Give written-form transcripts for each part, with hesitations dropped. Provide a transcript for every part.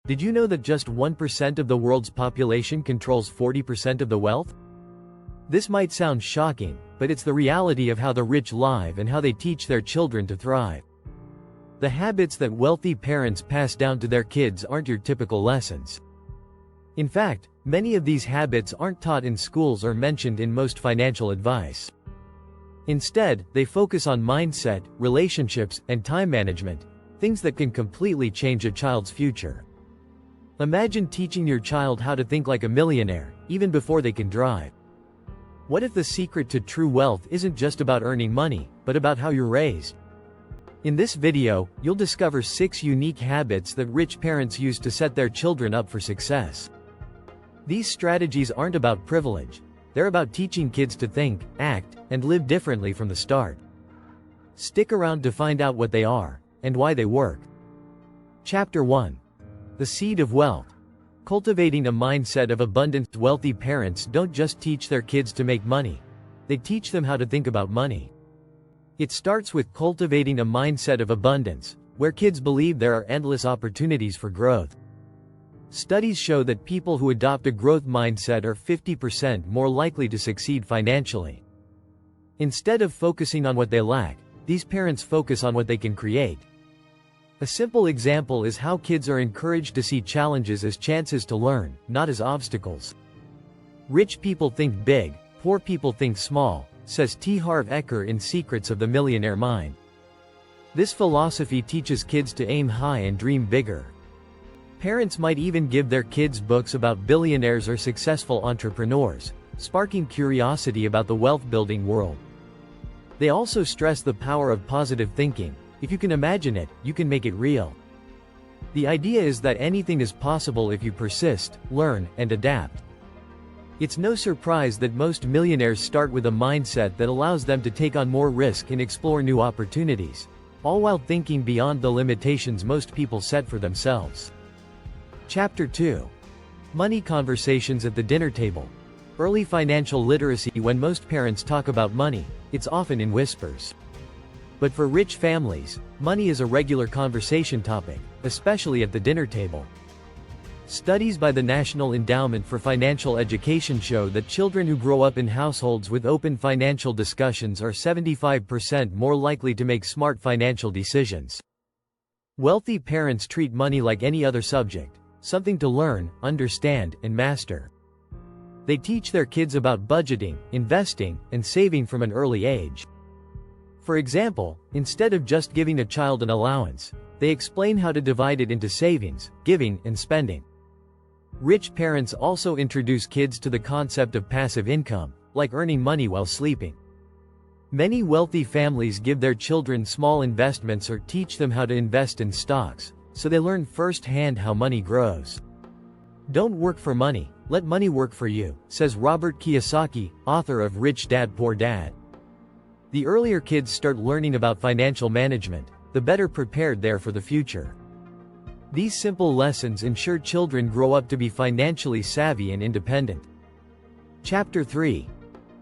Did you know that just 1% of the world's population controls 40% of the wealth? This might sound shocking, but it's the reality of how the rich live and how they teach their children to thrive. The habits that wealthy parents pass down to their kids aren't your typical lessons. In fact, many of these habits aren't taught in schools or mentioned in most financial advice. Instead, they focus on mindset, relationships, and time management, things that can completely change a child's future. Imagine teaching your child how to think like a millionaire, even before they can drive. What if the secret to true wealth isn't just about earning money, but about how you're raised? In this video, you'll discover 6 unique habits that rich parents use to set their children up for success. These strategies aren't about privilege. They're about teaching kids to think, act, and live differently from the start. Stick around to find out what they are, and why they work. Chapter 1. The Seed of Wealth. Cultivating a mindset of abundance. Wealthy parents don't just teach their kids to make money. They teach them how to think about money. It starts with cultivating a mindset of abundance, where kids believe there are endless opportunities for growth. Studies show that people who adopt a growth mindset are 50% more likely to succeed financially. Instead of focusing on what they lack, these parents focus on what they can create. A simple example is how kids are encouraged to see challenges as chances to learn, not as obstacles. Rich people think big, poor people think small, says T. Harv Eker in Secrets of the Millionaire Mind. This philosophy teaches kids to aim high and dream bigger. Parents might even give their kids books about billionaires or successful entrepreneurs, sparking curiosity about the wealth-building world. They also stress the power of positive thinking. If you can imagine it, you can make it real. The idea is that anything is possible if you persist, learn, and adapt. It's no surprise that most millionaires start with a mindset that allows them to take on more risk and explore new opportunities, all while thinking beyond the limitations most people set for themselves. Chapter 2. Money conversations at the dinner table. Early financial literacy. When most parents talk about money, it's often in whispers. But for rich families, money is a regular conversation topic, especially at the dinner table. Studies by the National Endowment for Financial Education show that children who grow up in households with open financial discussions are 75% more likely to make smart financial decisions. Wealthy parents treat money like any other subject, something to learn, understand, and master. They teach their kids about budgeting, investing, and saving from an early age. For example, instead of just giving a child an allowance, they explain how to divide it into savings, giving, and spending. Rich parents also introduce kids to the concept of passive income, like earning money while sleeping. Many wealthy families give their children small investments or teach them how to invest in stocks, so they learn firsthand how money grows. Don't work for money, let money work for you, says Robert Kiyosaki, author of Rich Dad Poor Dad. The earlier kids start learning about financial management, the better prepared they are for the future. These simple lessons ensure children grow up to be financially savvy and independent. Chapter 3.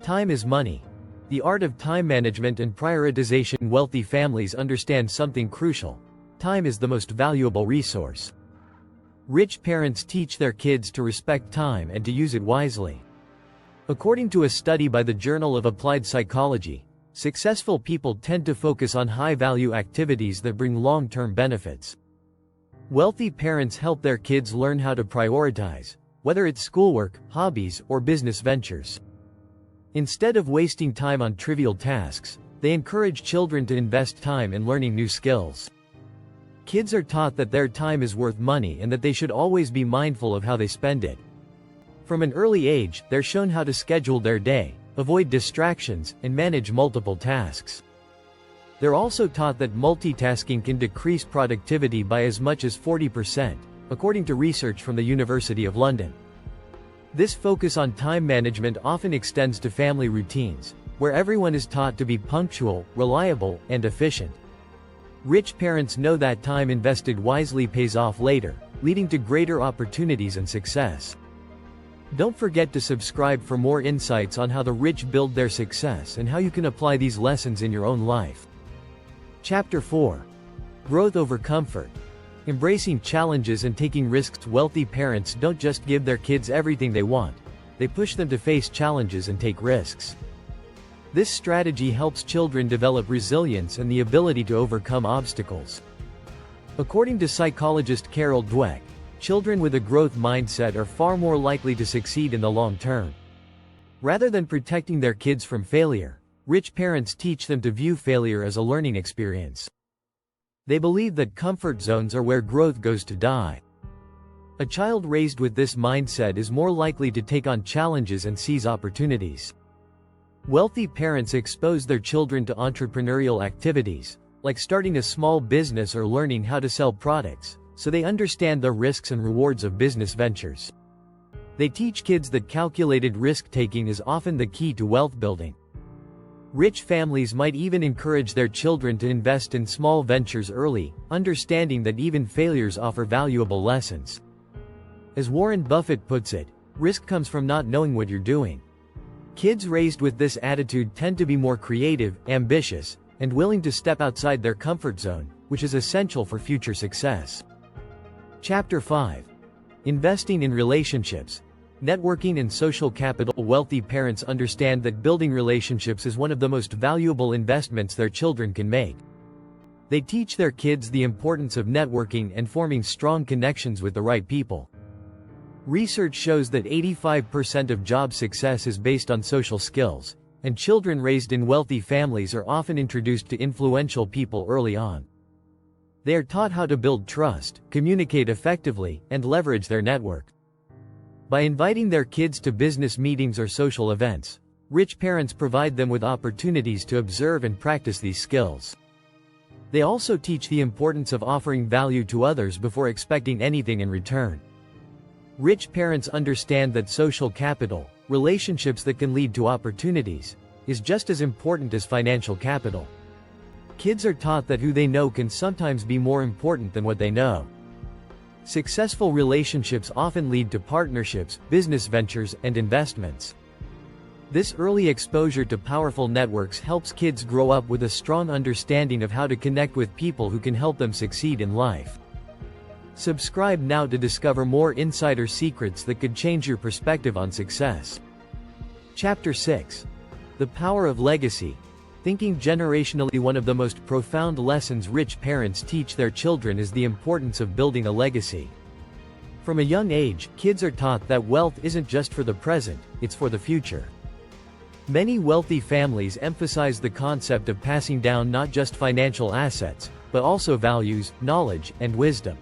Time is money. The art of time management and prioritization. Wealthy families understand something crucial. Time is the most valuable resource. Rich parents teach their kids to respect time and to use it wisely. According to a study by the Journal of Applied Psychology, successful people tend to focus on high-value activities that bring long-term benefits. Wealthy parents help their kids learn how to prioritize, whether it's schoolwork, hobbies, or business ventures. Instead of wasting time on trivial tasks, they encourage children to invest time in learning new skills. Kids are taught that their time is worth money and that they should always be mindful of how they spend it. From an early age, they're shown how to schedule their day, avoid distractions, and manage multiple tasks. They're also taught that multitasking can decrease productivity by as much as 40%, according to research from the University of London. This focus on time management often extends to family routines, where everyone is taught to be punctual, reliable, and efficient. Rich parents know that time invested wisely pays off later, leading to greater opportunities and success. Don't forget to subscribe for more insights on how the rich build their success and how you can apply these lessons in your own life. Chapter 4. Growth over comfort. Embracing challenges and taking risks. Wealthy parents don't just give their kids everything they want, they push them to face challenges and take risks. This strategy helps children develop resilience and the ability to overcome obstacles. According to psychologist Carol Dweck, children with a growth mindset are far more likely to succeed in the long term. Rather than protecting their kids from failure, rich parents teach them to view failure as a learning experience. They believe that comfort zones are where growth goes to die. A child raised with this mindset is more likely to take on challenges and seize opportunities. Wealthy parents expose their children to entrepreneurial activities, like starting a small business or learning how to sell products, so they understand the risks and rewards of business ventures. They teach kids that calculated risk-taking is often the key to wealth building. Rich families might even encourage their children to invest in small ventures early, understanding that even failures offer valuable lessons. As Warren Buffett puts it, risk comes from not knowing what you're doing. Kids raised with this attitude tend to be more creative, ambitious, and willing to step outside their comfort zone, which is essential for future success. Chapter 5. Investing in relationships. Networking and social capital. Wealthy parents understand that building relationships is one of the most valuable investments their children can make. They teach their kids the importance of networking and forming strong connections with the right people. Research shows that 85% of job success is based on social skills, and children raised in wealthy families are often introduced to influential people early on. They are taught how to build trust, communicate effectively, and leverage their network. By inviting their kids to business meetings or social events, rich parents provide them with opportunities to observe and practice these skills. They also teach the importance of offering value to others before expecting anything in return. Rich parents understand that social capital, relationships that can lead to opportunities, is just as important as financial capital. Kids are taught that who they know can sometimes be more important than what they know. Successful relationships often lead to partnerships, business ventures, and investments. This early exposure to powerful networks helps kids grow up with a strong understanding of how to connect with people who can help them succeed in life. Subscribe now to discover more insider secrets that could change your perspective on success. Chapter 6. The Power of Legacy. Thinking generationally. One of the most profound lessons rich parents teach their children is the importance of building a legacy. From a young age, kids are taught that wealth isn't just for the present, it's for the future. Many wealthy families emphasize the concept of passing down not just financial assets, but also values, knowledge, and wisdom.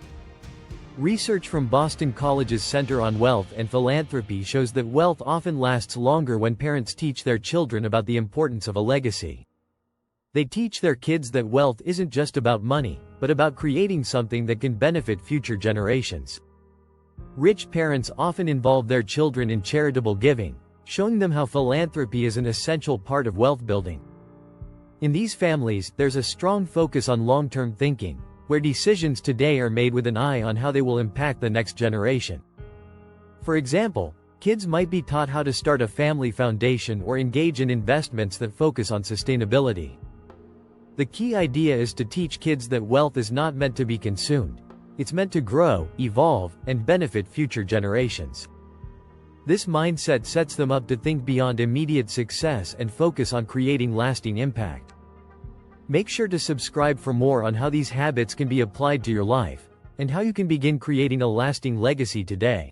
Research from Boston College's Center on Wealth and Philanthropy shows that wealth often lasts longer when parents teach their children about the importance of a legacy. They teach their kids that wealth isn't just about money, but about creating something that can benefit future generations. Rich parents often involve their children in charitable giving, showing them how philanthropy is an essential part of wealth building. In these families, there's a strong focus on long-term thinking, where decisions today are made with an eye on how they will impact the next generation. For example, kids might be taught how to start a family foundation or engage in investments that focus on sustainability. The key idea is to teach kids that wealth is not meant to be consumed. It's meant to grow, evolve, and benefit future generations. This mindset sets them up to think beyond immediate success and focus on creating lasting impact. Make sure to subscribe for more on how these habits can be applied to your life, and how you can begin creating a lasting legacy today.